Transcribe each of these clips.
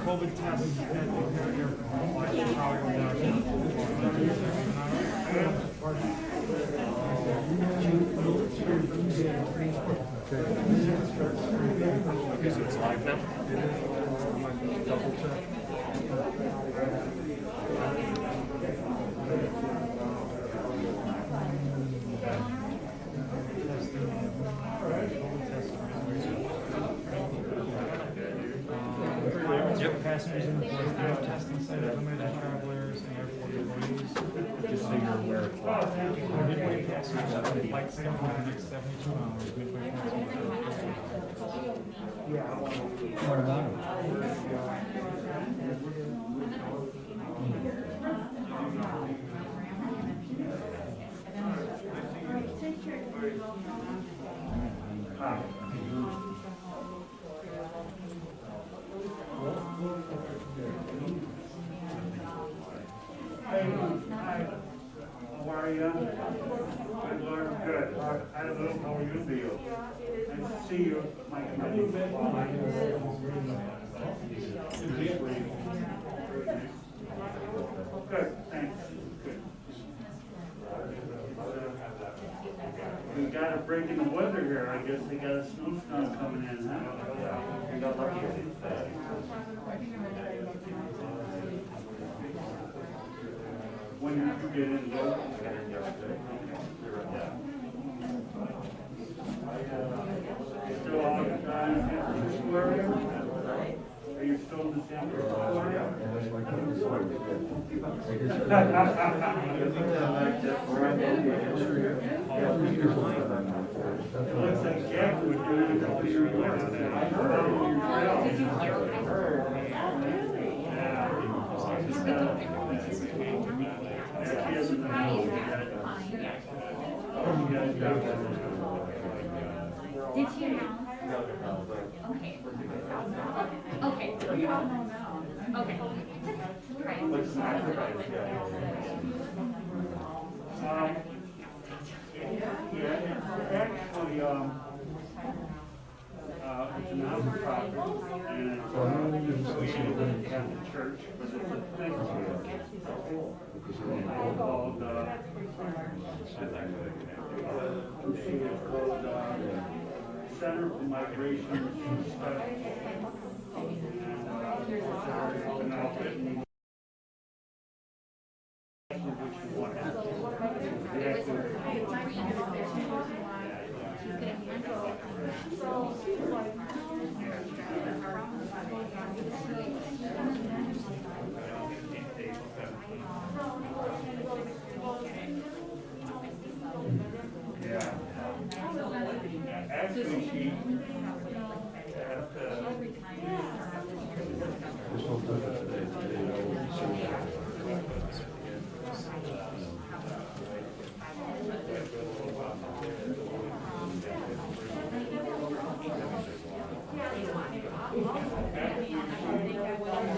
COVID test at the Okay, so it's live now? double check. Yep. Passengers in the flight, no testing site, limited travelers, and airport employees. Just so you're aware it's live. Midway passengers on the flight schedule for the next 72 hours. Midway passengers. What about him? Hi, how are you? I'm good. I don't know how you feel. Nice to see you, my committee. Good, thanks. Good. We got a break in the weather here. I guess they got a snowstorm coming in, huh? We got lucky. When did you get in? Still on San Francisco area? Are you still in the San Francisco area? It looks like Jack was doing a couple years ago. Did you know? Okay. Okay. Okay. Actually, it's a non-profit, and it's associated with the Catholic Church, but it's a thing called, Center for Migration Studies. Yeah. Actually, she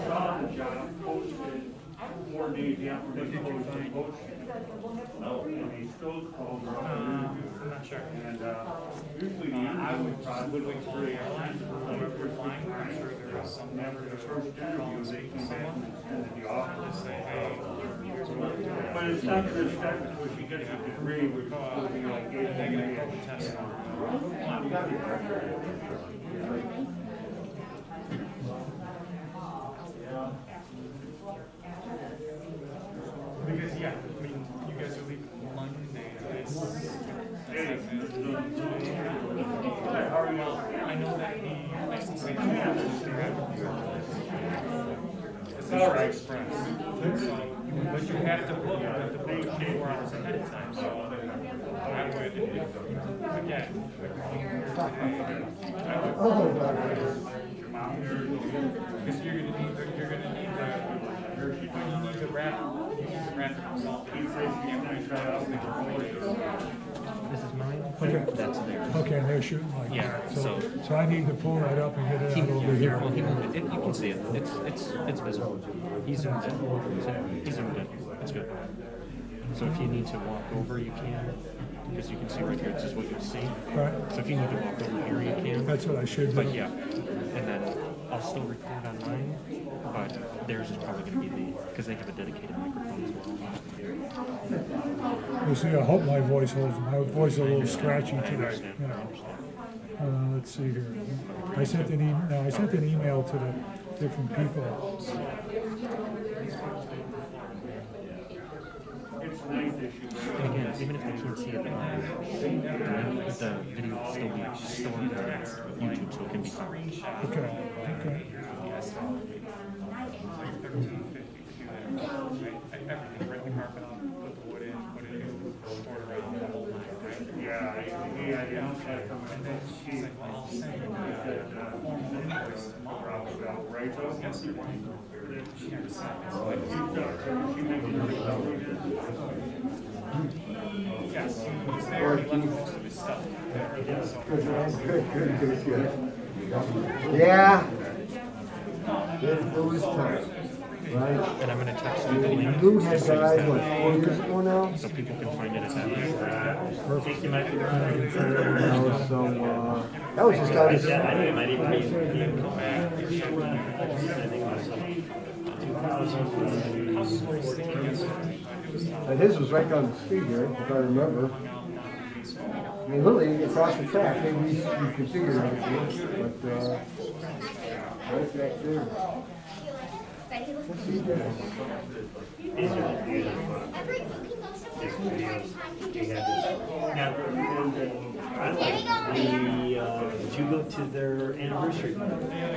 saw the job posted 4 days after they closed the posting. And he still called her up. I'm not sure. And usually the interview process would wait 3 hours. If we're flying, I'm sure there is some After the first interview, they came back and extended the offer. just say, hey, here's what I'm doing. But it's not gonna start until she gets a degree, which is gonna be like 8 Negative years. COVID test. Because, yeah, I mean, you guys are leaving Monday. How are you? I know that the licensing it's All right. express. So, but you have to book 24 hours ahead of time. So I would, again, because you're gonna need the wrap. You need the wrap yourself. He says he's gonna try out the This is mine. Okay. That's there. Okay, they're shooting like Yeah, that. so- So I need to pull that up and get it out over here. Well, he moved it. You can see it. It's visible. He zoomed in. He zoomed in. That's good. So if you need to walk over, you can. Because you can see right here, it's just what you see. Right. So if you need to walk over here, you can. That's what I should do. But yeah, and then I'll still record on mine. theirs is probably going to be because they have a dedicated microphone as well. You see, I hope my voice holds. My voice is a little scratchy I today. understand. You I know. understand. Let's see here. I sent an email. No, I sent an email to the different people. It's a nice issue. And again, even if they can't see it live, the video will still be stored on YouTube, so it can be found. Okay. Okay. Like 1350 to do that. Everything, rip the carpet off, put the wood in, put it in, store it around the whole night, right? Yeah, don't have some of that She's like, well, I'll send you the formal invoice tomorrow. Rachel? Yesterday, she had to send it. She makes it Yes, he was there, he left most of his stuff there. So, Yeah. It was tough, right? And I'm going to text you the link Lou had just so you died, have what, it, 4 years ago now? so people can find it at that. Think you might be right. So, that was just out of Yeah, I think it might even be. And his was right down the street here, if I remember. I mean, literally across the track, maybe we configured everything, but, right back there. What's he doing? These are beautiful. These videos. He had this. Now, I like did you go to their anniversary?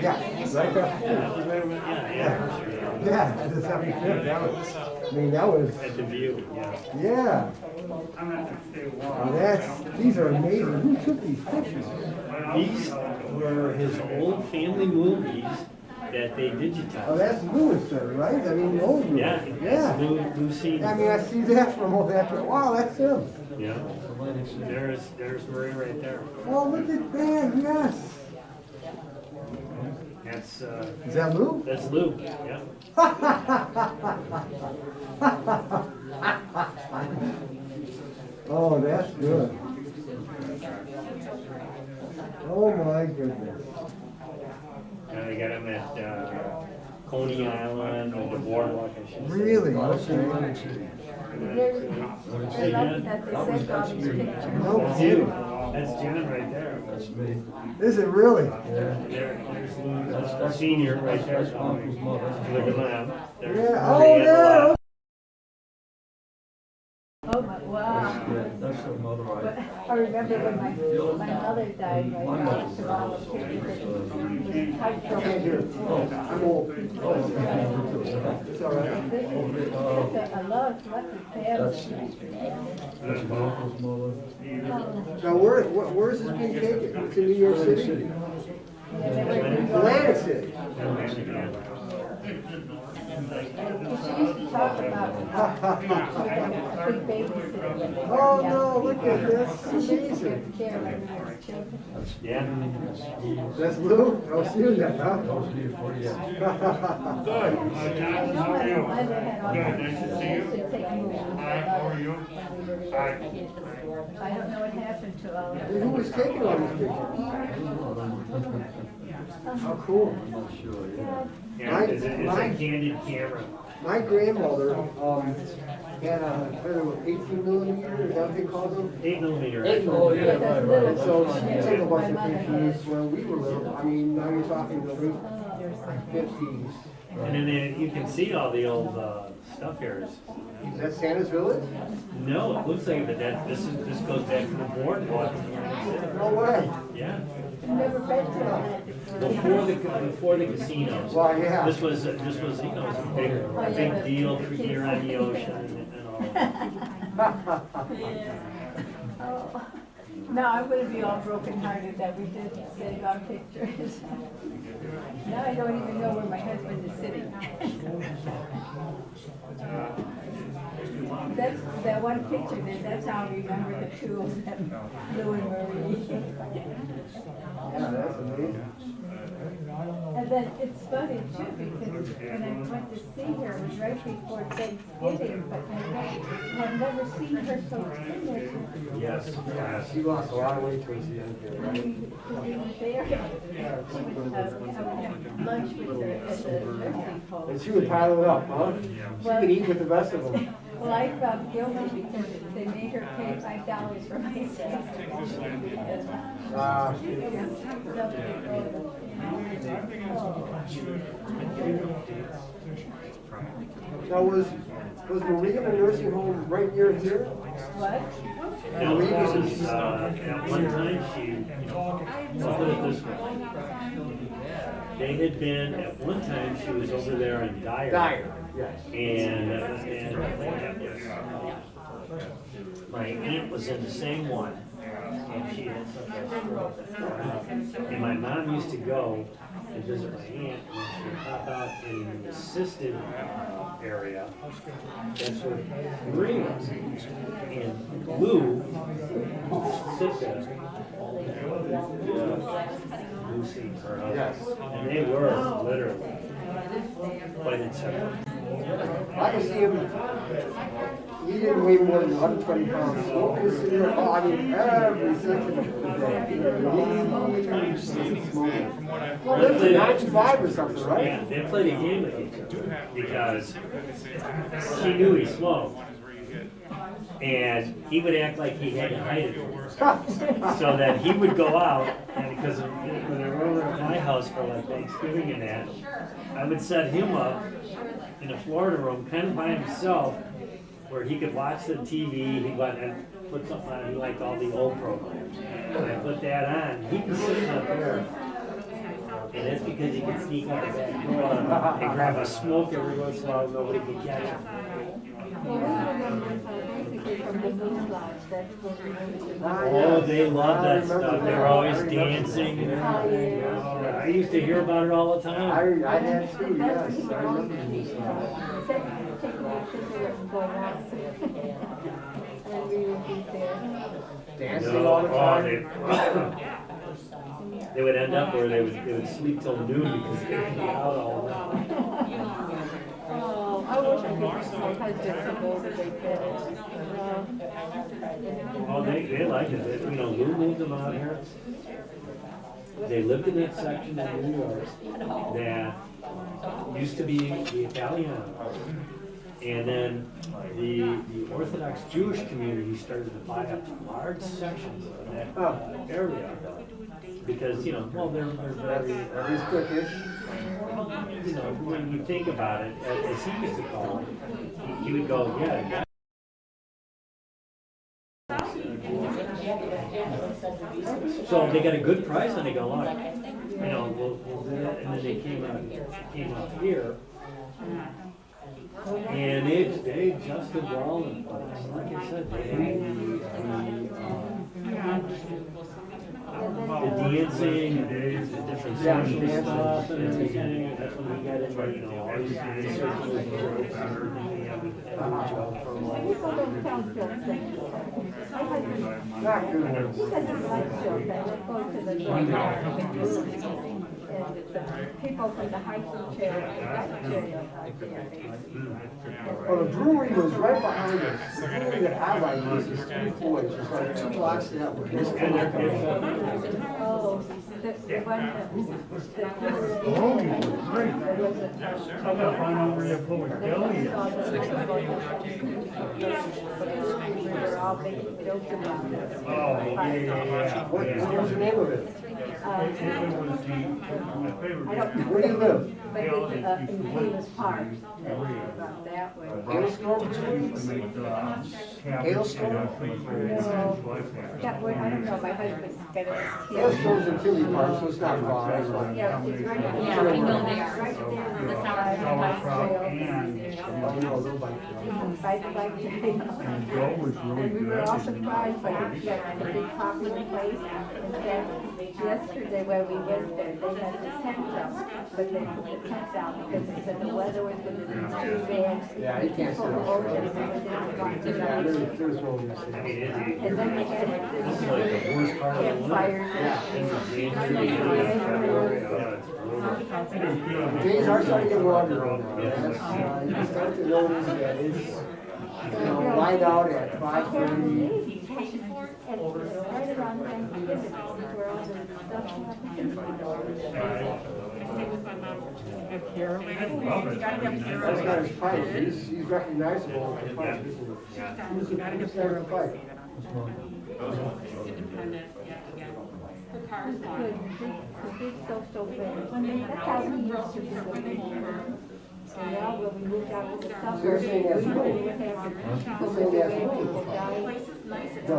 Yeah, right there. That was right around, anniversary. Yeah, the 75th, that was, I mean, that was, At the view, yeah. yeah. I'm not gonna stay a while. Now these are amazing. Who took these pictures? These were his old family movies that they Oh, digitized. that's Lewis there, right? I mean, the old Lewis. Yeah, Yeah. that's Lou Senior. I mean, I see that from all that. Wow, that's him. Yeah. There's Marie right there. Oh, look at that. Yes. That's Is that Lou? that's Lou. Yeah. Oh, that's good. Oh my goodness. And they got him at Coney Island or the boardwalk. I should say. Really? Okay. They're lucky that they saved all these pictures. No That's kidding. you. That's John right there. Is it really? There's Lou, that's Senior right there. Look at them. There's Yeah. Marie Oh, on the yeah. left. Oh my, wow. But I remember when my mother died, my dad took all the pictures that was typed I can't hear it. Oh, I'm old. Oh, it's all right. I love family. Now, where is this being taken? It's in New York City? Atlantic City. She used to talk about big babysitter. Oh, no, look at this. She Amazing. took care of her children. Yeah. That's Lou? I'll see you then, huh? Good. I know my mother had all Good, kinds nice to of see you. to take movies. Hi, how are you? Hi. I don't know what happened to all of Who them. was taking all these pictures? How cool. Yeah, it's a candid camera. My grandmother had a 18 millimeter, is that what they call them? 8 millimeter. Yeah, that's little. And so she Yeah, took a bunch my of mother pictures had. when we were little. I mean, now you're talking the late 50s. And then you can see all the old stuff here. Is that Santa's Village? No, it looks like that. This goes back to the boardwalk. No way. Yeah. Never been to that. Before the casinos. Well, yeah. This was you know, it was a big deal for here on the ocean and all that. Oh. No, I wouldn't be all brokenhearted that we did save our pictures. Now I don't even know where my husband is sitting. That's, that one picture, that's how I remember the two of them, Lou and Marie. Yeah, that's amazing. And But then it's funny too, because when I went to see her, it was right before Thanksgiving, but I've never seen her so timid. Yes, yes. She lost a lot of weight towards the end there, right? She was there. She would have lunch with her at the nursing home. And she would pile it up, huh? She could eat with the best of them. Well, I felt guilty because they made her pay $5 for my steak. Now, was Marie in a nursing home right near here? What? No, because, at one time I'll put it this way. They had been, at one time, she was over there in Dyer. Dyer, yes. And my aunt was in the same one, and she had such a stroke. And my mom used to go to visit my aunt, and she would pop out in the assisted area. That's where Marie was. And Lou would sit there. Lucy, her husband. Yes. And they were literally quite inseparable. I can see him, he didn't weigh more than 120 pounds. Smoking a cigarette, oh, I mean, every second of the day. Well, lived to 95 or something, right? Yeah, they played a game with each other because she knew he smoked. And he would act like he had to hide it from her. So that he would go out, and because when they were over at my house for like Thanksgiving and that, I would set him up in a Florida room, kind of by himself, where he could watch the TV. He'd put something on. He liked all the old programs. And I put that on. He was sitting up there. And that's because he could sneak out the back door and grab a smoke every once in a while. Nobody could catch him. Oh, they love that stuff. They're always dancing and everything. I used to hear about it all the time. I had too, yes. I remember this. Dancing all the time. They would end up where they would sleep till noon because they would be out all night. Oh, I wish I could my husband to go to the bed. Oh, they liked it. Lou moved them out here. They lived in that section of New York that used to be the Italiano. And then the Orthodox Jewish community started to buy up large sections of that area. Because, they're very, Everybody's cookish. when you think about it, as he used to call it, he would go, yeah. So they got a good price and they go, look, we'll do that. And then they came up here. And they adjusted well, and like I said, they had the dancing, the different social stuff, and everything. That's when we got into, all these circles, everything. We have a job for a while. People don't tell jokes anymore. My husband, Not good ones. he doesn't like jokes. I would go to the drug and the people from the hiking trail, Well, the brewery was right behind us. The brewery that I like was the Street Boys. It was like 2 blocks that way. oh, the one that, Oh, great. I gotta find out where your public deli is. we were all making jokes about it. Oh, yeah. What was the name of it? It was my favorite. I don't Where do you live? but it's in Davis Park, about that way. Hailstorm? Hailstorm? That way, I don't know, my husband's got it. Hailstorm's in Tilly Park, so it's not far. It's like- Yeah, it's right there. Yeah, we go there. Right there. The Sour Trail. And By the bike trail. Joe was really And we were good. all surprised by the big popular place. In fact, yesterday when we went there, they had the tent up, but they put the tent out because they said the weather was going to be too bad. Yeah, you can't sit People were over outside. there, so they didn't want to Yeah, go. there's no use. And then we had This is like the worst part of the winter. campfires. In January, February, it's brutal. Days are starting to get longer now. You start to notice that it's, light out at 5:30. And right around Thanksgiving, where all the stuff happens. That's got his pipe. He's recognizable with the pipe. He's a pipe. Good, big social band. That's how we used to do it. So now when we moved out to the suburbs, You're saying that's we cool. would have to go You're saying that's where cool. people die. No.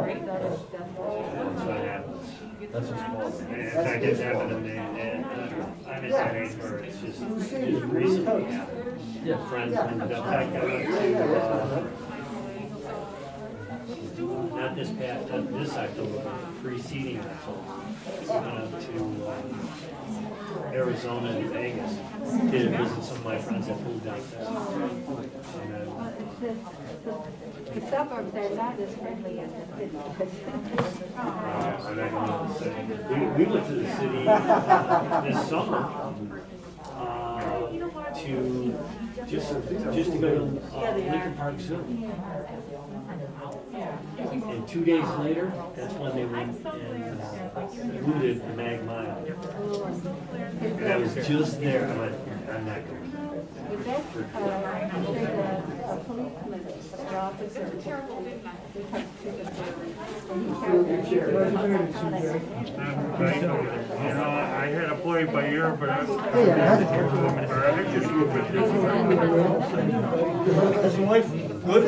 That's what happens. That's a small one. In fact, it's happened to me, and I'm at that age where it's just recently happened. Friends, and in fact, I went to, not this past, this October, preceding October, to Arizona and Vegas to visit some of my friends that moved out there. And then, The suburbs are not as friendly as the city. I'm not going to the city. We went to the city this summer to just to go to Lincoln Park Zoo. And 2 days later, that's when they went and looted the Mag Mile. And I was just there. I went, I'm not going. But that's, there's a policeman, an officer, who comes to the I had to play by ear, but I just His wife, good?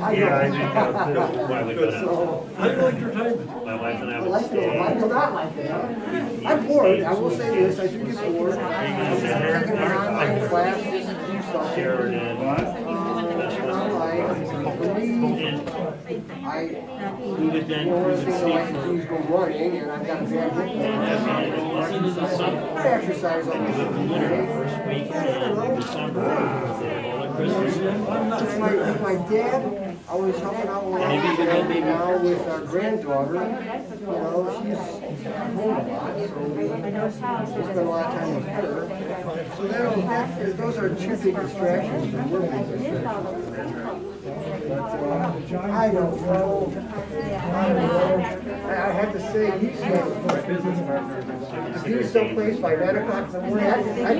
Yeah, I think that was why we got out. How do you like your time? My wife and I I would like it. I stay. do not like it. I'm bored. I will say this. I do get bored. I'm taking an online class. Sheridan. We would then One cruise thing and I like see to do for is go running, and I've got a bad hip. listen to the sun. I exercise all The the winter, first week in December, they have all the Christmas. My dad, I was helping out with now with our granddaughter. She's home a lot, so we spend a lot of time with her. So those are two big distractions from working. But I don't know. I have to say, he's if he was someplace by 9 o'clock in the morning,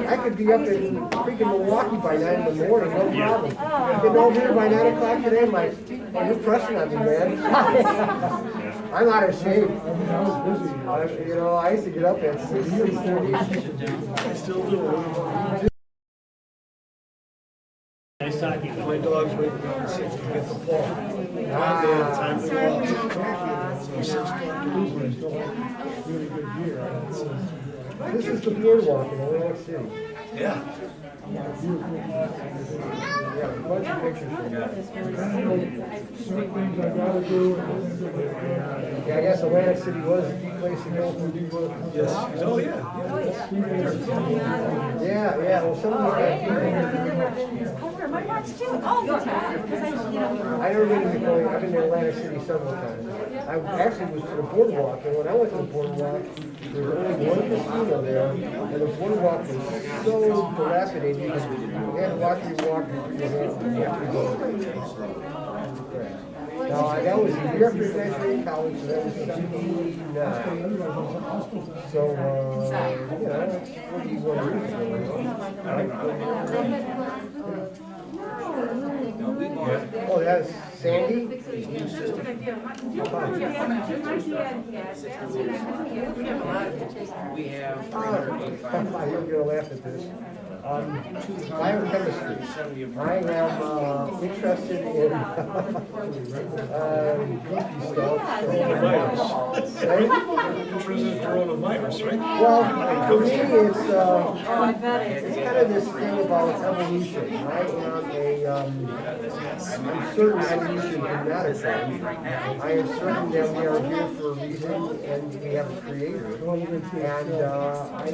I could be up in freaking Milwaukee by 9 in the morning, no problem. Getting over here by 9 o'clock today, you're pressing on me, man. I'm out of shape. I used to get up at 6:30. I still do. Nice talking. My dog's waiting down to see if we can get the ball. Time to go out. So 6 o'clock to lose, but I still have a really good year. This is the boardwalk in Atlantic City. Yeah. Yeah, a bunch of pictures from that. Certain things I gotta do. Yeah, I guess Atlantic City was the place to go. Yes. Oh, yeah. Yeah, well, some of these guys, My watch too, all the time, because I, I never been to going, I've been to Atlantic City several times. I actually was to the boardwalk, and when I went to the boardwalk, there was only one casino there, and the boardwalk was so dilapidated, you had to watch you walk, you have to go. Now, that was a year after graduating college, so that was 79. So, what do you want to do? Oh, that's Sandy? You're gonna laugh at this. Biochemistry. I am interested in beefy stuff. Interested in coronavirus, right? Well, for me, it's kind of this thing about evolution. I am I'm certain evolution did not occur. I am certain that we are here for a reason and we have a creator. And I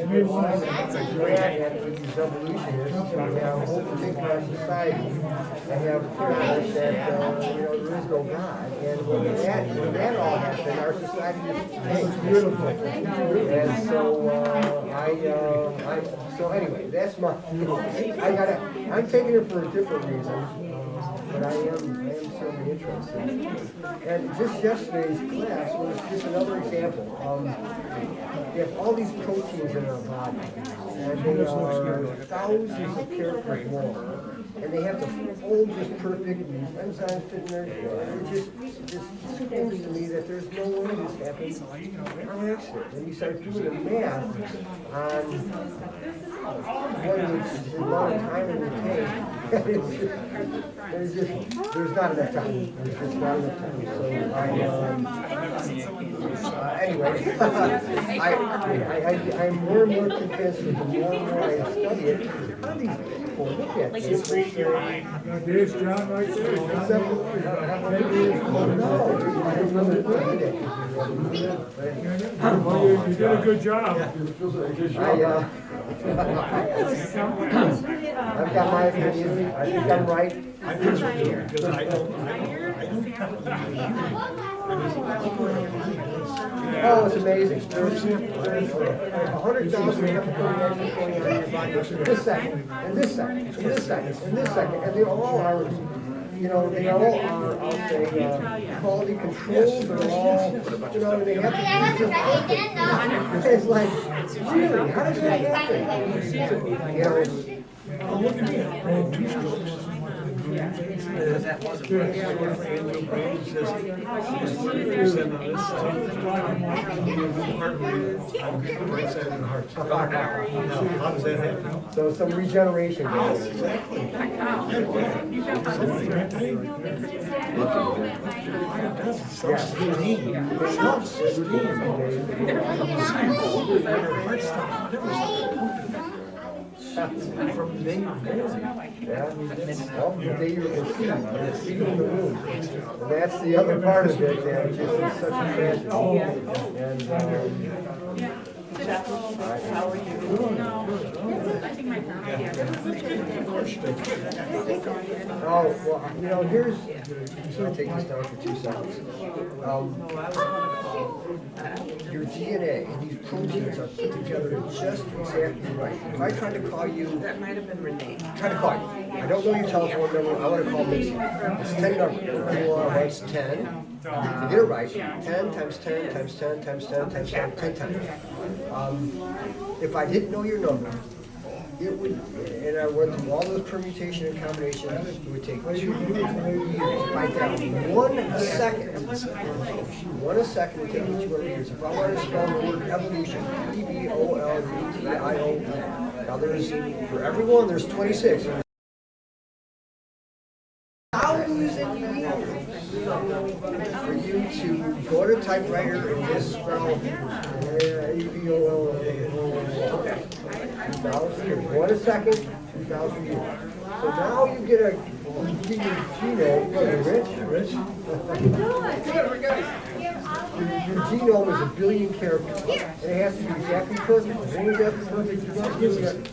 believe that the grant at these evolutionists who have overtaken our society and have put on us that there is no God. And when that all has to our society is beautiful. And so, so anyway, that's my, I'm taking it for a different reason, but I am certainly interested. And just yesterday's class was just another example. We have all these proteins in our body, and they are thousands of characters more. And they have to fold just perfect, and enzymes fit in there. It just screams to me that there's no way this happens on accident. And you start doing the math on what the amount of time it would take. There's not enough time. There's just not enough time. So anyway, I'm more and more convinced that the more and more I study it, how do these people look at this? There's John right there. Well, you did a good job. I've got my opinion. I think I'm right. I disagree because I don't. Oh, it's amazing. There's 100,000 chemicals going on in your body this second, and this second, and this second, and this second, and they all are, you know, they all are, I'll say, quality controlled, but all, you know, they have to be just perfect. It's like, really, how does that happen? You know, I'm looking at 2 strokes. That wasn't right. How does that happen? so some regeneration goes on. Exactly. From the day you're born. Yeah, well, from the day you were conceived, speaking in the womb. And that's the other part of it, that just is such a tragedy. And, How are you? I think my oh, well, you know, here's, I'm just gonna take this down for 2 seconds. Your DNA and these proteins are put together just exactly right. If I try to call you, That might have been Renee. try to call you. I don't know your telephone number, I wanna call Missy. It's 10 numbers. It's 10. If you get it right, 10 times 10 times 10 times 10 times 10, 10 times. If I didn't know your number, it would, and I went through all those permutation and combinations, it would take 2 years to write down 1 second. 1 second would take me 200 years. If I wanted to spell the word evolution, E-V-O-L-U-T-I-O-N. Now there's, for everyone, there's 26. For you to go to a typewriter and misspell E-V-O-L-L. 2,000 years. 1 second, 2,000 years. So now you get your genome, Rich? Your genome is 1 billion characters, and it has to be exactly perfect. As long as that's perfect,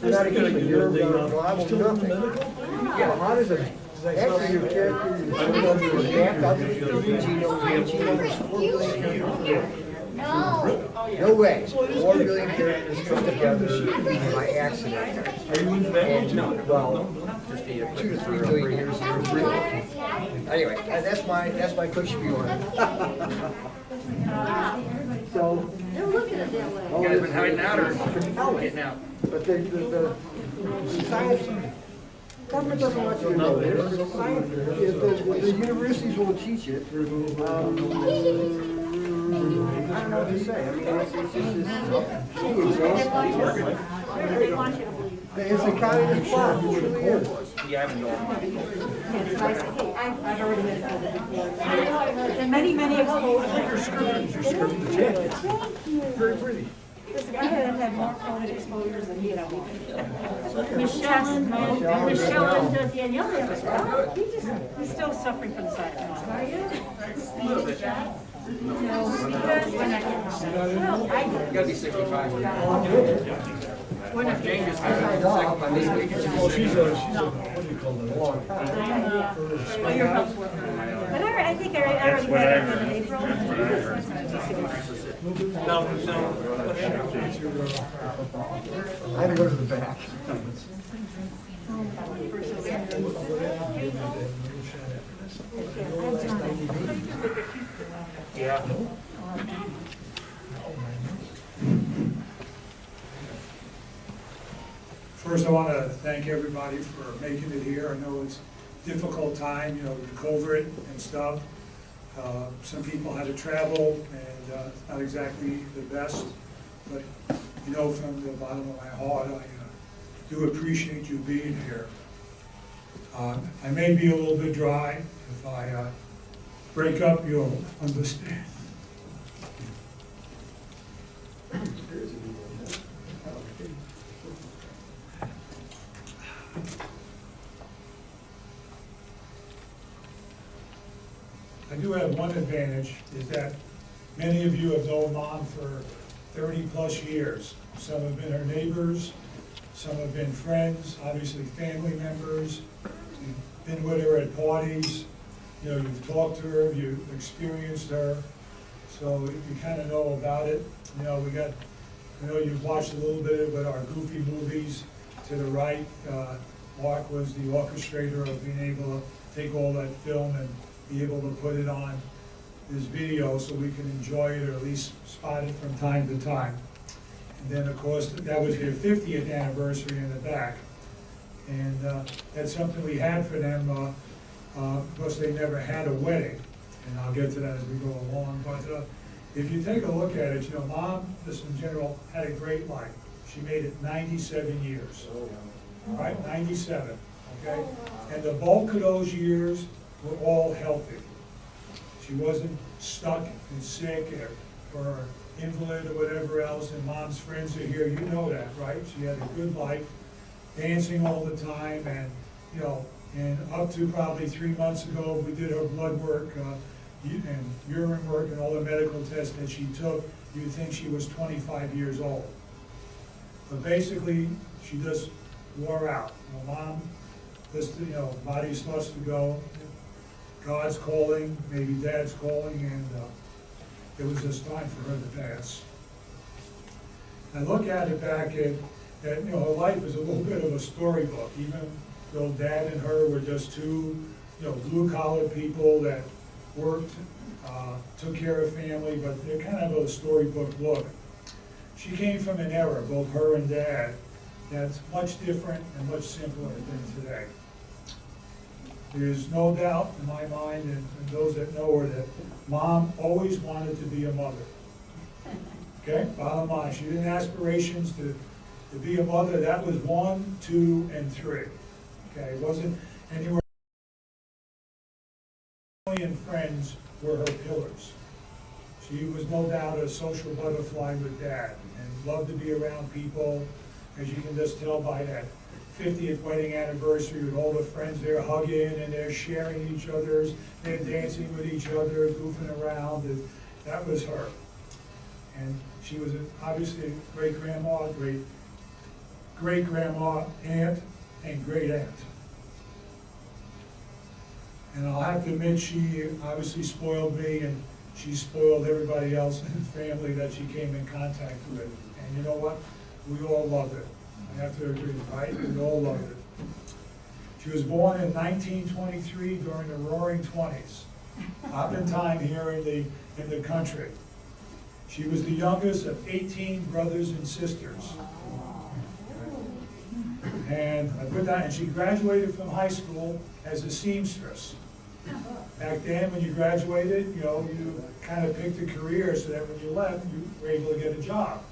you're not a human, you're reliable nothing. Well, how does it? Actually, your character, your genome is backed up to your genome is 4 billion characters. No way. 4 billion characters come together by accident. And, well, 2 to 3 billion years is real. Anyway, that's my quick spiel on it. So, you guys been hiding out or getting out? But the science, government doesn't want you to know this. The universities won't teach it. I don't know what to say. I mean, it's just it's a communist plot. It truly is. Yeah, I haven't known. I've already been told it before. And many exposures. You're skirting the jacket. Very pretty. This guy had more COVID exposures than he had on Michelle and Danielle have as well. He's still suffering from the side effects. Are you? A little bit. No, because we're not getting You gotta be 65. We're not Jane just got second by this week. Well, she's a, what do you call it? Well, your health worker. But I think I already what I had it heard. in April. That's what I heard. I had to go to the back. Yeah. First, I want to thank everybody for making it here. I know it's a difficult time, you know, with COVID and stuff. Some people had to travel, and it's not exactly the best, but you know, from the bottom of my heart, I do appreciate you being here. I may be a little bit dry. If I break up, you'll understand. I do have one advantage, is that many of you have known Mom for 30-plus years. Some have been her neighbors, some have been friends, obviously family members. You've been with her at parties, you know, you've talked to her, you've experienced her, so you kind of know about it. You know, I know you've watched a little bit of our Goofy movies. To the right, Mark was the orchestrator of being able to take all that film and be able to put it on this video so we can enjoy it, or at least spot it from time to time. And then, of course, that was their 50th anniversary in the back. And that's something we had for them, because they never had a wedding. And I'll get to that as we go along. But if you take a look at it, you know, Mom, just in general, had a great life. She made it 97 years. All right, 97, okay? And the bulk of those years were all healthy. She wasn't stuck and sick or invalid or whatever else, and Mom's friends are here, you know that, right? She had a good life, dancing all the time, and, you know, and up to probably 3 months ago, we did her blood work and urine work and all the medical tests that she took, you'd think she was 25 years old. But basically, she just wore out. You know, Mom, just, you know, body starts to go. God's calling, maybe Dad's calling, and it was just time for her to pass. I look at it back at, you know, her life is a little bit of a storybook, even though Dad and her were just two, you know, blue-collar people that worked, took care of family, but they're kind of a storybook look. She came from an era, both her and Dad, that's much different and much simpler than today. There's no doubt in my mind, and those that know her, that Mom always wanted to be a mother. Okay, bottom line, she didn't have aspirations to be a mother. That was 1, 2, and 3. Okay, it wasn't anywhere. Family and friends were her pillars. She was no doubt a social butterfly with Dad and loved to be around people, as you can just tell by that 50th wedding anniversary with all the friends there hugging and they're sharing each other's, they're dancing with each other, goofing around, and that was her. And she was obviously a great-grandma, great-grandma, aunt, and great-aunt. And I'll have to admit, she obviously spoiled me, and she spoiled everybody else in the family that she came in contact with. And you know what? We all loved it. I have to agree, right? We all loved it. She was born in 1923 during the Roaring '20s. Up in time here in the country. She was the youngest of 18 brothers and sisters. And I put that, and she graduated from high school as a seamstress. Back then, when you graduated, you know, you kind of picked a career so that when you left, you were able to get a job.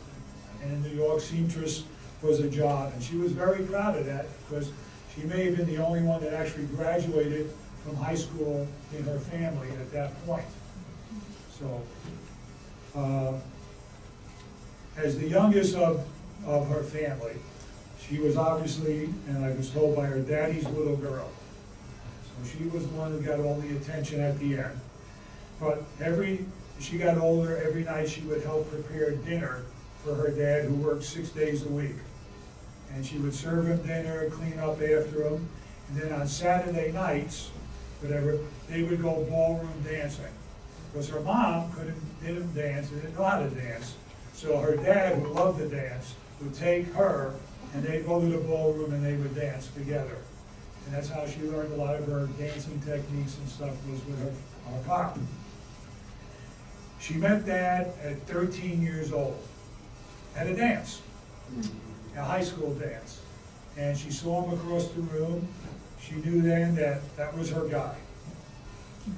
And in New York, seamstress was a job, and she was very proud of that because she may have been the only one that actually graduated from high school in her family at that point. So, as the youngest of her family, she was obviously, and I was told by her, daddy's little girl. So she was one that got all the attention at the end. But as she got older, every night she would help prepare dinner for her dad, who worked 6 days a week. And she would serve him dinner, clean up after him. And then on Saturday nights, whatever, they would go ballroom dancing. Because her mom didn't dance, and didn't know how to dance. So her dad, who loved to dance, would take her, and they'd go to the ballroom and they would dance together. And that's how she learned a lot of her dancing techniques and stuff, was with her pop. She met Dad at 13 years old at a dance, a high school dance. And she saw him across the room. She knew then that that was her guy.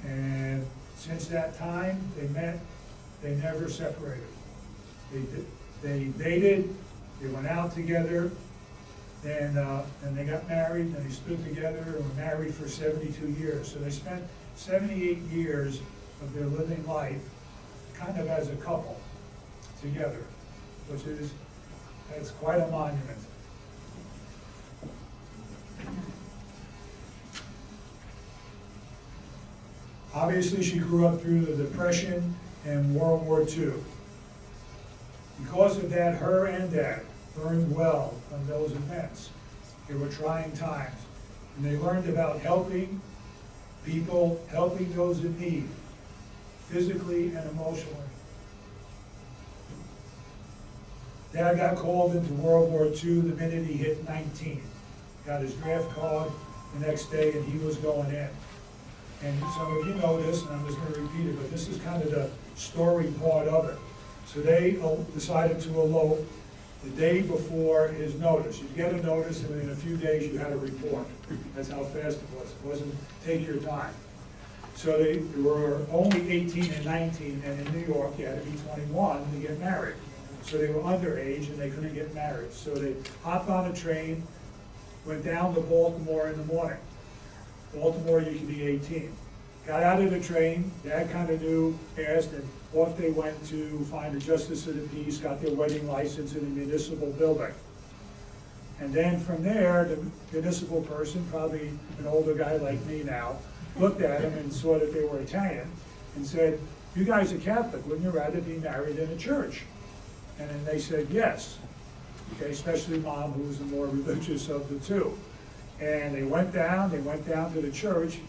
And since that time, they met, they never separated. They dated, they went out together, and they got married, and they stood together and were married for 72 years. So they spent 78 years of their living life kind of as a couple together, which is, that's quite a monument. Obviously, she grew up through the Depression and World War II. Because of that, her and Dad learned well from those events. They were trying times, and they learned about helping people, helping those in need, physically and emotionally. Dad got called into World War II the minute he hit 19. Got his draft card the next day, and he was going in. And some of you know this, and I'm just going to repeat it, but this is kind of the story part of it. So they decided to elope the day before his notice. You get a notice, and in a few days you had a report. That's how fast it was. It wasn't take your time. So they were only 18 and 19, and in New York you had to be 21 to get married. So they were underage and they couldn't get married. So they hopped on a train, went down to Baltimore in the morning. Baltimore, you can be 18. Got out of the train, Dad kind of knew, asked, and off they went to find a justice of the peace, got their wedding license in the municipal building. And then from there, the municipal person, probably an older guy like me now, looked at him and saw that they were Italian and said, "You guys are Catholic, wouldn't you rather be married in a church?" And then they said yes, okay, especially Mom, who was the more religious of the two. And they went down to the church.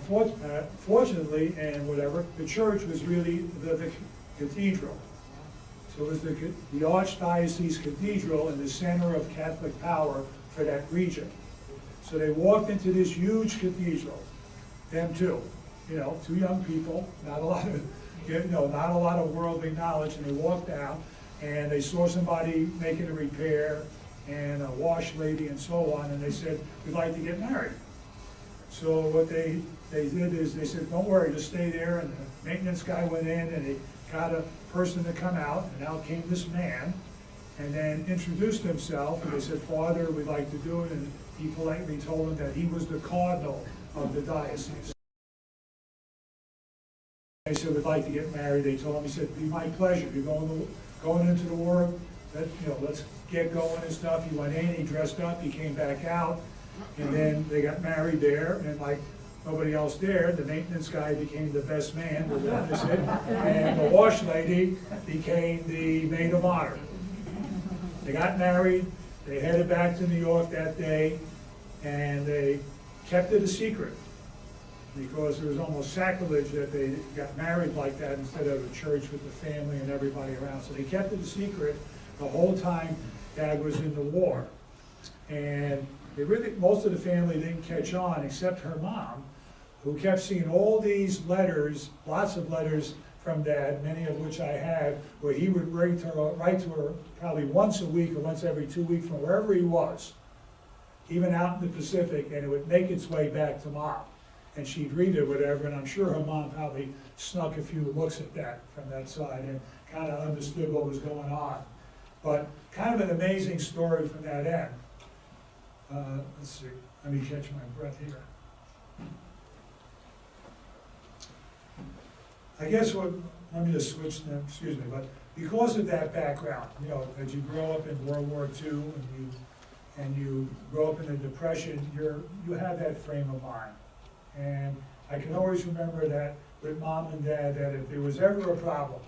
Fortunately, and whatever, the church was really the cathedral. So it was the Archdiocese Cathedral in the center of Catholic power for that region. So they walked into this huge cathedral, them two, two young people, not a lot of worldly knowledge, and they walked out and they saw somebody making a repair and a wash lady and so on, and they said, "We'd like to get married." So what they did is they said, "Don't worry, just stay there," and the maintenance guy went in and they got a person to come out, and out came this man, and then introduced himself, and they said, "Father, we'd like to do it," and he politely told them that he was the cardinal of the diocese. They said, "We'd like to get married." They told him, he said, "It'd be my pleasure. You're going into the work, let's get going and stuff." He went in, he dressed up, he came back out, and then they got married there, and like nobody else there, the maintenance guy became the best man, the opposite, and the wash lady became the maid of honor. They got married, they headed back to New York that day, and they kept it a secret, because it was almost sacrilege that they got married like that instead of a church with the family and everybody around. So they kept it a secret the whole time Dad was in the war. And most of the family didn't catch on except her mom, who kept seeing all these letters, lots of letters from Dad, many of which I had, where he would write to her probably once a week or once every 2 weeks from wherever he was, even out in the Pacific, and it would make its way back to Mom. And she'd read it, whatever, and I'm sure her mom probably snuck a few looks at that from that side and kind of understood what was going on. But kind of an amazing story from that end. Let's see, let me catch my breath here. I guess let me just switch now, excuse me, but because of that background, as you grow up in World War II and you grow up in the Depression, you have that frame of mind. And I can always remember that with Mom and Dad, that if there was ever a problem,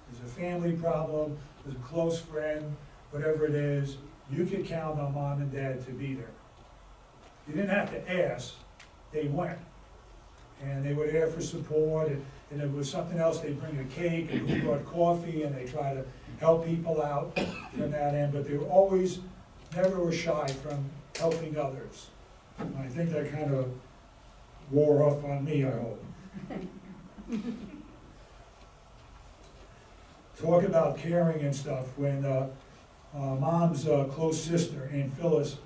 there's a family problem, there's a close friend, whatever it is, you could count on Mom and Dad to be there. You didn't have to ask, they went. and they were there for support, and if it was something else, they'd bring a cake, and who brought coffee, and they try to help people out from that end, but they were always, never were shy from helping others. And I think that kind of wore off on me, I hope. Talk about caring and stuff, when Mom's close sister, Aunt Phyllis,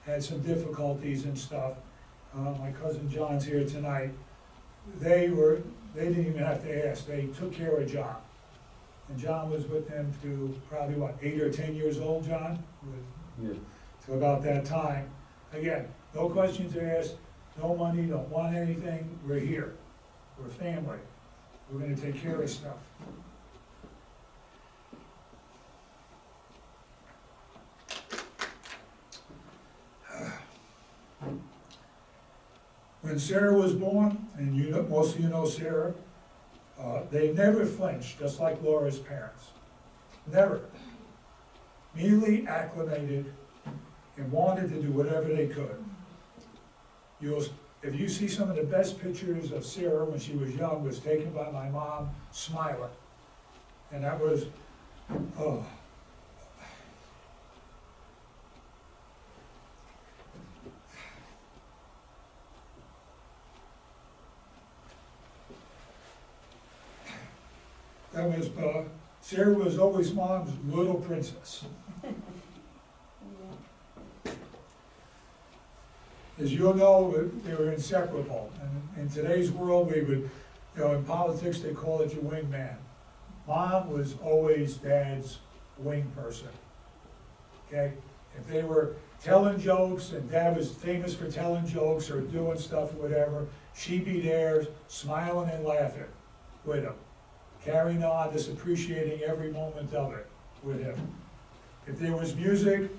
had some difficulties and stuff, my cousin John's here tonight, they didn't even have to ask, they took care of John. And John was with them to probably, what, 8 or 10 years old, John? Yeah. To about that time. Again, no questions asked, no money, don't want anything, we're here. We're family. We're gonna take care of stuff. When Sarah was born, and you know, most of you know Sarah, they never flinched, just like Laura's parents. Never. Immediately acclimated and wanted to do whatever they could. If you see some of the best pictures of Sarah when she was young, was taken by my mom smiling. And that was, oh. That was, Sarah was always Mom's little princess. As you'll know, they were inseparable. And in today's world, we would, in politics, they call it your wingman. Mom was always Dad's wing person. Okay? If they were telling jokes, and Dad was famous for telling jokes or doing stuff or whatever, she'd be there smiling and laughing with him, carrying on, just appreciating every moment of it with him. If there was music,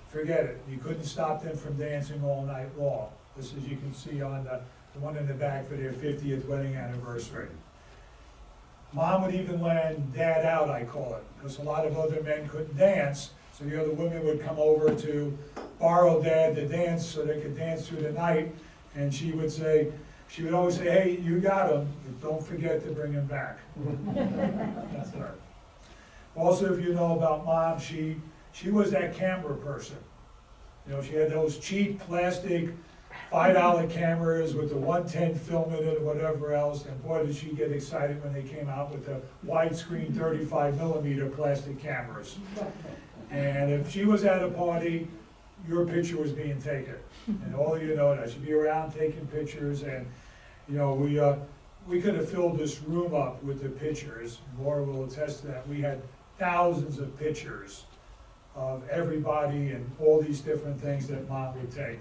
forget it. You couldn't stop them from dancing all night long. This is, you can see on the one in the back for their 50th wedding anniversary. Mom would even land Dad out, I call it, because a lot of other men couldn't dance, so the other women would come over to borrow Dad to dance so they could dance through the night, and she would always say, hey, you got him, but don't forget to bring him back. That's her. Also, if you know about Mom, she was that camera person. You know, she had those cheap plastic $5 cameras with the 110 film in it or whatever else, and boy did she get excited when they came out with the widescreen 35mm plastic cameras. And if she was at a party, your picture was being taken. And all of you know that. She'd be around taking pictures, and you know, we could have filled this room up with the pictures. Laura will attest to that. We had thousands of pictures of everybody and all these different things that Mom would take.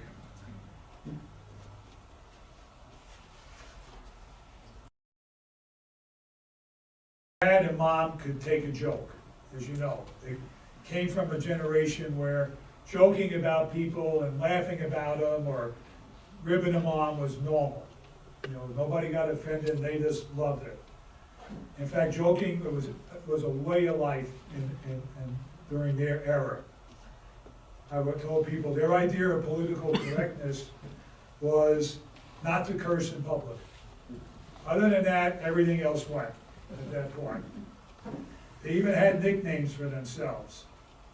Dad and Mom could take a joke, as you know. They came from a generation where joking about people and laughing about them or ribbing them on was normal. You know, nobody got offended, they just loved it. In fact, joking was a way of life during their era. I told people their idea of political correctness was not to curse in public. Other than that, everything else went at that point. They even had nicknames for themselves.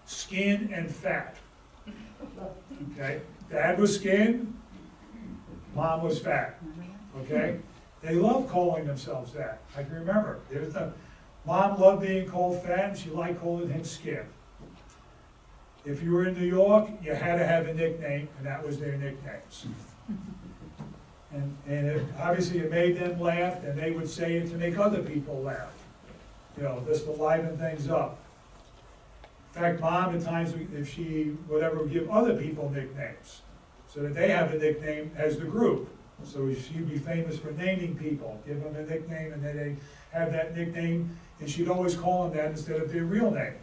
Skin and Fat. Okay? Dad was skin, Mom was fat. Okay? They loved calling themselves that. I can remember. Mom loved being called fat, and she liked calling him skin. If you were in New York, you had to have a nickname, and that was their nicknames. And obviously it made them laugh, and they would say it to make other people laugh. You know, just to liven things up. In fact, Mom, at times, if she would ever give other people nicknames, so that they have a nickname as the group. So she'd be famous for naming people, give them a nickname, and then they have that nickname, and she'd always call them that instead of their real name.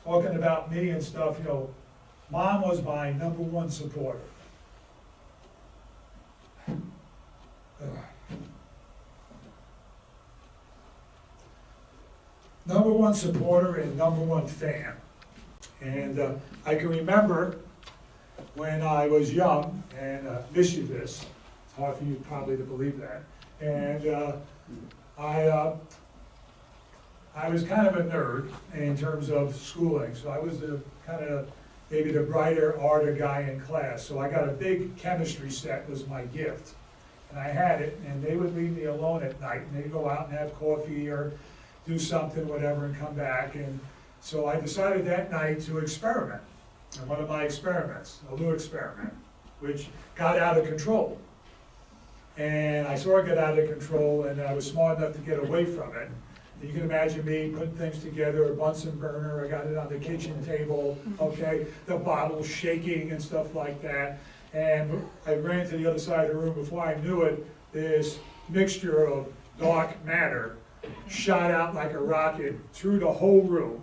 Talking about me and stuff, you know, Mom was my #1 supporter. #1 supporter and #1 fan. And I can remember when I was young, and mischievous. It's hard for you probably to believe that. And I was kind of a nerd in terms of schooling, so I was the kind of maybe the brighter, arter guy in class. So I got a big chemistry set was my gift. And I had it, and they would leave me alone at night, and they'd go out and have coffee or do something, whatever, and come back. And so I decided that night to experiment. And one of my experiments, a little experiment, which got out of control. And I saw it get out of control, and I was smart enough to get away from it. You can imagine me putting things together, a Bunsen burner, I got it on the kitchen table, okay, the bottle shaking and stuff like that. And I ran to the other side of the room. Before I knew it, this mixture of dark matter shot out like a rocket through the whole room,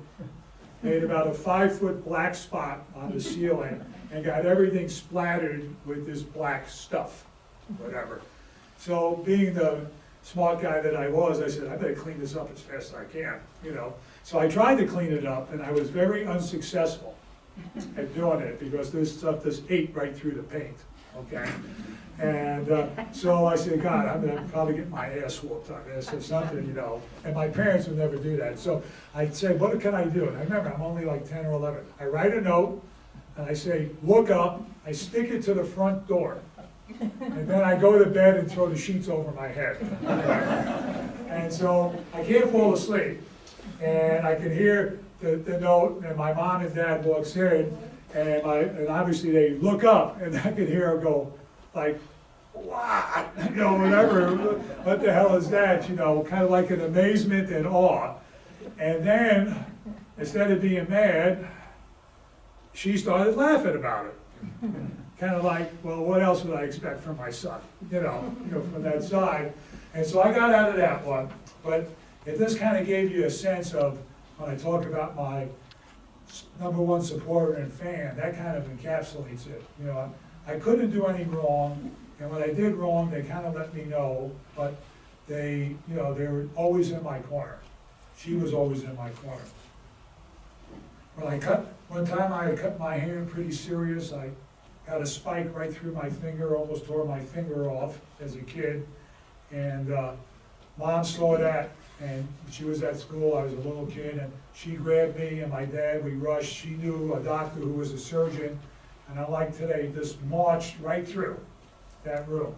made about a 5-foot black spot on the ceiling, and got everything splattered with this black stuff, whatever. So being the smart guy that I was, I said, I better clean this up as fast as I can, you know. So I tried to clean it up, and I was very unsuccessful at doing it, because this stuff just ate right through the paint, okay? And so I said, God, I'm gonna probably get my ass whooped on this or something, you know. And my parents would never do that. So I'd say, what can I do? And I remember, I'm only like 10 or 11. I write a note, and I say, look up, I stick it to the front door. And then I go to bed and throw the sheets over my head. And so I can't fall asleep. And I can hear the note, and my mom and dad walks in, and obviously they look up, and I can hear them go, like, what? You know, whatever, what the hell is that? You know, kind of like an amazement and awe. And then, instead of being mad, she started laughing about it. Kind of like, well, what else would I expect from my son? You know, from that side. And so I got out of that one. But it just kind of gave you a sense of, when I talk about my #1 supporter and fan, that kind of encapsulates it. You know, I couldn't do any wrong, and when I did wrong, they kind of let me know, but they, you know, they were always in my corner. She was always in my corner. One time I cut my hand pretty serious. I got a spike right through my finger, almost tore my finger off as a kid. And Mom saw that, and she was at school, I was a little kid, and she grabbed me and my dad, we rushed. She knew a doctor who was a surgeon, and unlike today, just marched right through that room.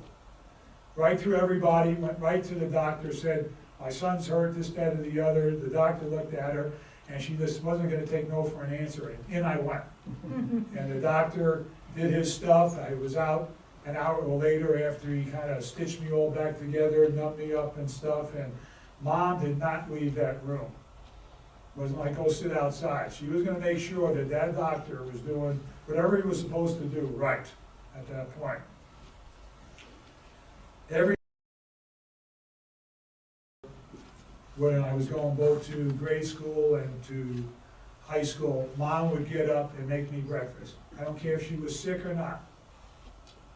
Right through everybody, went right to the doctor, said, my son's hurt, this, that, or the other. The doctor looked at her, and she just wasn't gonna take no for an answer, and in I went. And the doctor did his stuff. I was out an hour later after he kind of stitched me all back together, numbed me up and stuff, and Mom did not leave that room. It wasn't like, go sit outside. She was gonna make sure that that doctor was doing whatever he was supposed to do right at that point. When I was going both to grade school and to high school, Mom would get up and make me breakfast. I don't care if she was sick or not.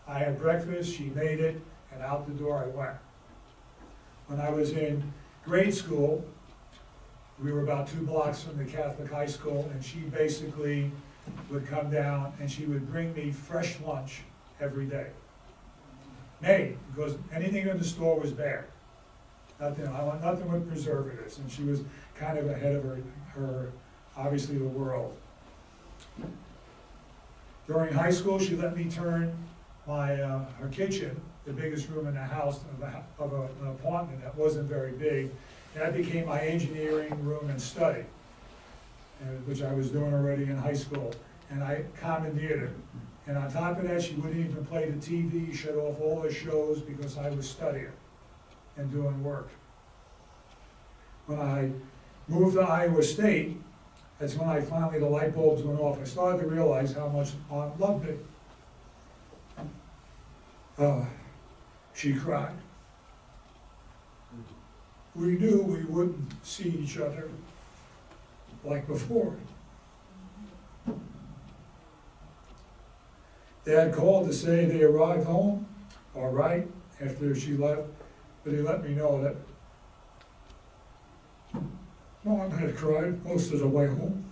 I had breakfast, she made it, and out the door I went. When I was in grade school, we were about 2 blocks from the Catholic high school, and she basically would come down and she would bring me fresh lunch every day. Made, because anything in the store was bad. Nothing, I want nothing with preservatives, and she was kind of ahead of her obviously the world. During high school, she let me turn her kitchen, the biggest room in the house of an apartment that wasn't very big. That became my engineering room and study, which I was doing already in high school. And I commandeered her. And on top of that, she wouldn't even play the TV, shut off all her shows because I was studying and doing work. When I moved to Iowa State, that's when I finally, the light bulbs went off. I started to realize how much Mom loved me. She cried. We knew we wouldn't see each other like before. Dad called to say they arrived home, all right, after she left, but he let me know that Mom had cried most of the way home.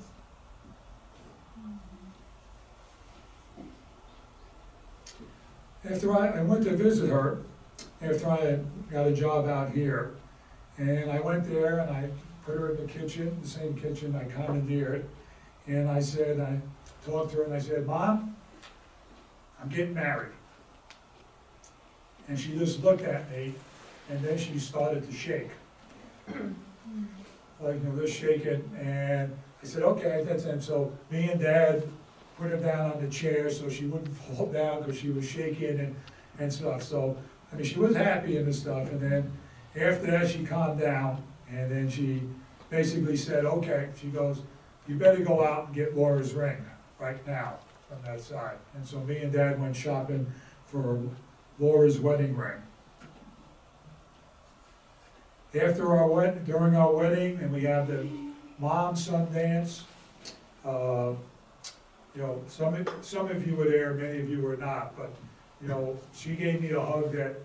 after I went to visit her, after I had got a job out here, and I went there and I put her in the kitchen, the same kitchen I commandeered, and I said, I talked to her and I said, Mom, I'm getting married. And she just looked at me, and then she started to shake. Like, just shaking, and I said, okay, that's it. So me and Dad put her down on the chair so she wouldn't fall down because she was shaking and stuff. So, I mean, she was happy and stuff, and then after that, she calmed down, and then she basically said, okay, she goes, you better go out and get Laura's ring right now from that side. And so me and Dad went shopping for Laura's wedding ring. After our during our wedding, and we have the mom-son dance. You know, some of you were there, many of you were not, but you know, she gave me a hug that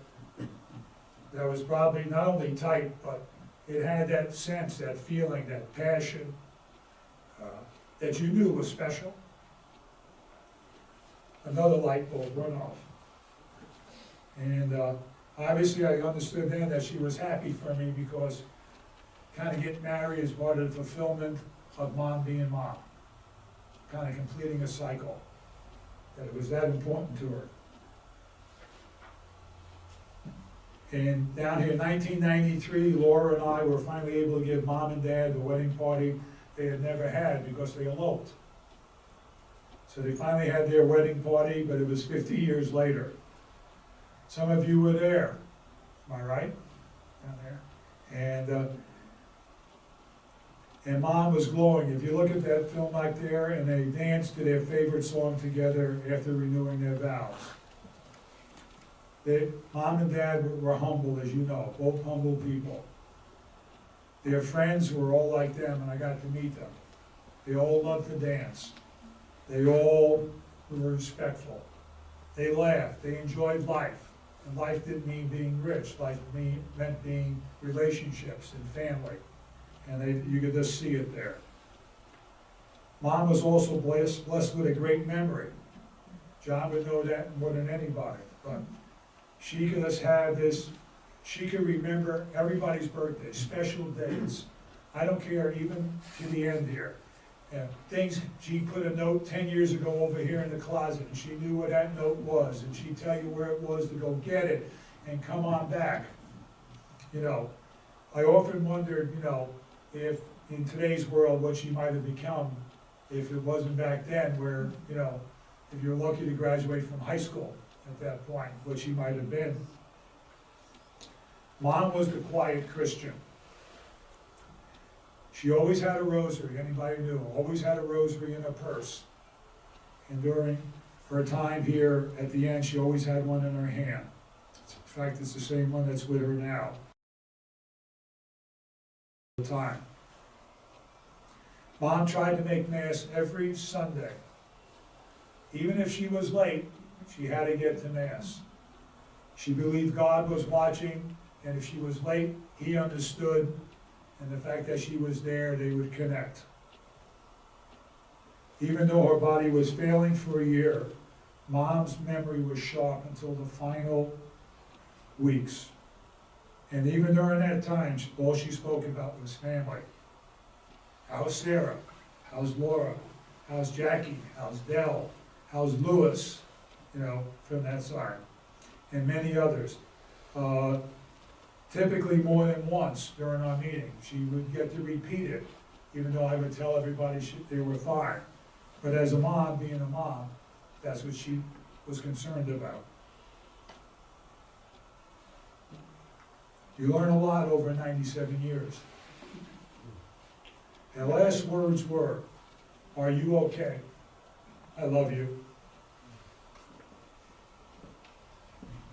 was probably not only tight, but it had that sense, that feeling, that passion that you knew was special. Another light bulb went off, and obviously I understood then that she was happy for me because kind of getting married is part of the fulfillment of mom being mom, kind of completing a cycle, that it was that important to her. And down here in 1993, Laura and I were finally able to give Mom and Dad the wedding party they had never had because they eloped. So they finally had their wedding party, but it was 50 years later. Some of you were there, am I right? Down there. And Mom was glowing. If you look at that film right there, and they danced to their favorite song together after renewing their vows. Mom and Dad were humble, as you know, both humble people. Their friends were all like them, and I got to meet them. They all loved to dance. They all were respectful. They laughed. They enjoyed life. And life didn't mean being rich. Life meant being relationships and family. And you could just see it there. Mom was also blessed with a great memory. John would know that more than anybody. But she could just have this, she could remember everybody's birthday, special dates. I don't care, even to the end here. Things, she put a note 10 years ago over here in the closet, and she knew what that note was, and she'd tell you where it was to go get it, and come on back. You know, I often wondered, you know, if in today's world, what she might have become if it wasn't back then, where, you know, if you're lucky to graduate from high school at that point, what she might have been. Mom was the quiet Christian. She always had a rosary, anybody knew, always had a rosary in her purse. And during her time here, at the end, she always had one in her hand. In fact, it's the same one that's with her now. Time. Mom tried to make Mass every Sunday. Even if she was late, she had to get to Mass. She believed God was watching, and if she was late, He understood, and the fact that she was there, they would connect. Even though her body was failing for a year, Mom's memory was sharp until the final weeks. And even during that time, all she spoke about was family. How's Sarah? How's Laura? How's Jackie? How's Dell? How's Lewis? You know, from that side. And many others. Typically more than once during our meeting. She would get to repeat it, even though I would tell everybody they were fine. But as a mom, being a mom, that's what she was concerned about. You learn a lot over 97 years. Her last words were, "Are you okay? I love you."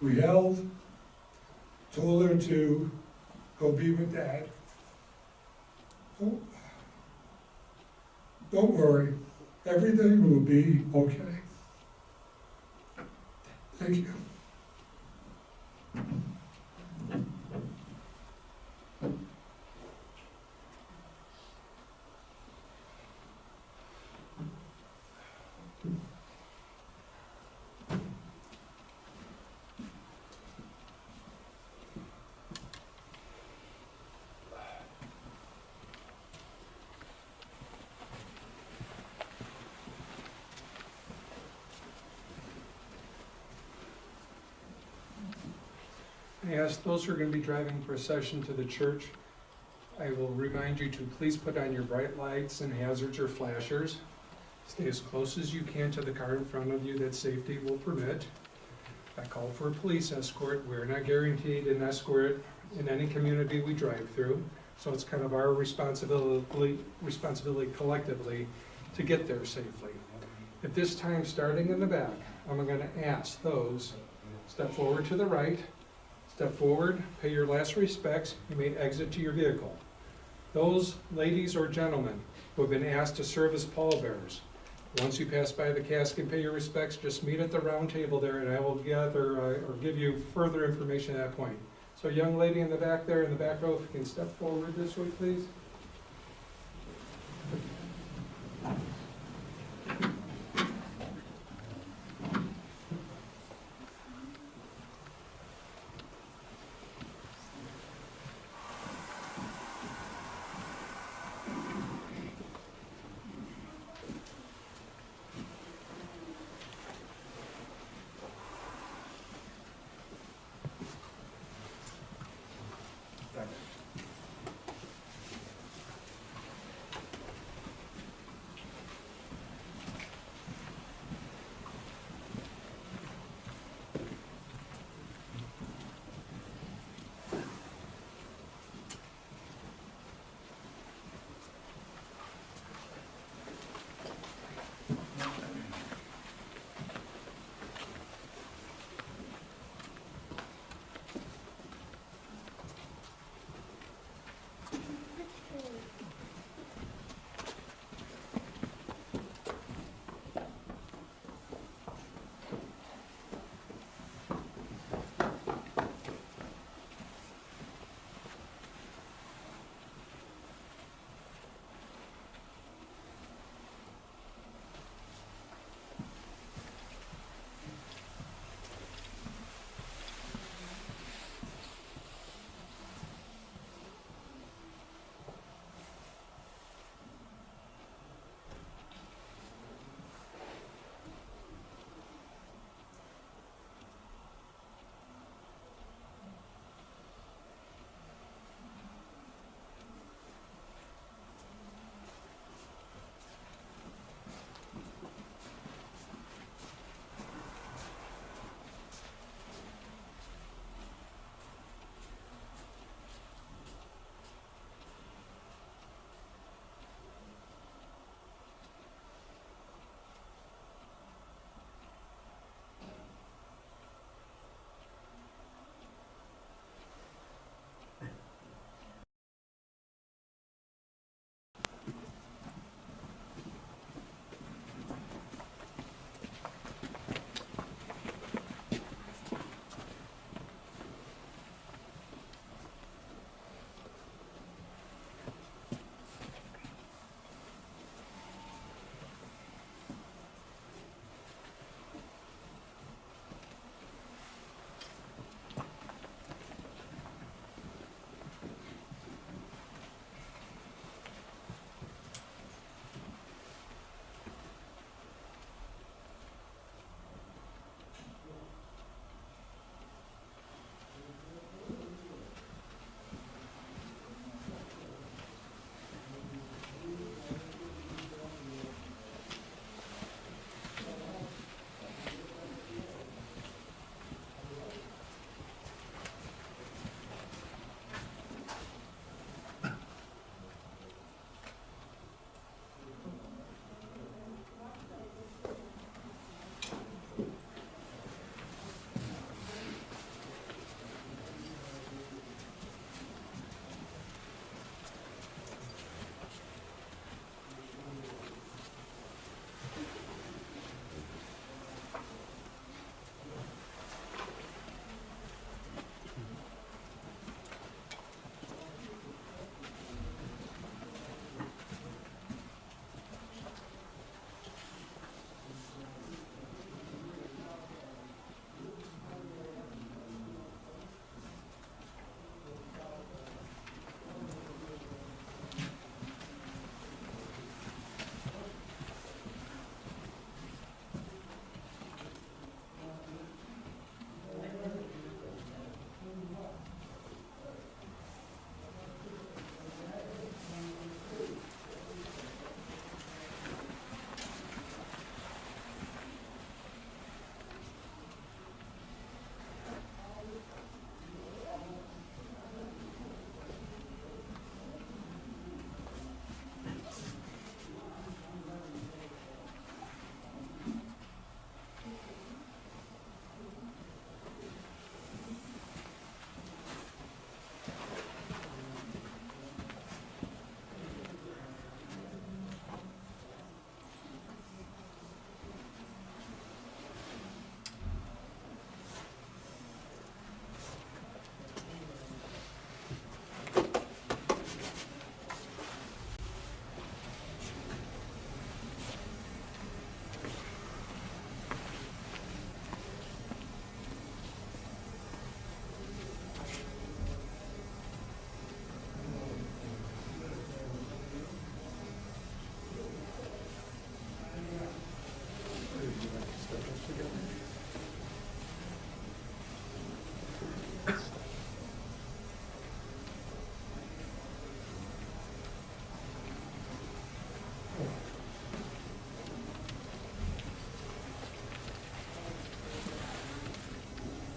We held, told her to go be with Dad. Don't worry, everything will be okay. Thank you. ask those who are going to be driving procession to the church, I will remind you to please put on your bright lights and hazards or flashers. Stay as close as you can to the car in front of you that safety will permit. I called for a police escort. We're not guaranteed an escort in any community we drive through, so it's kind of our responsibility collectively to get there safely. At this time, starting in the back, I'm going to ask those, step forward to the right, step forward, pay your last respects, you may exit to your vehicle. Those ladies or gentlemen who have been asked to serve as pallbearers, once you pass by the casket and pay your respects, just meet at the round table there and I will gather or give you further information at that point. So young lady in the back there, in the back row, if you can step forward this way, please.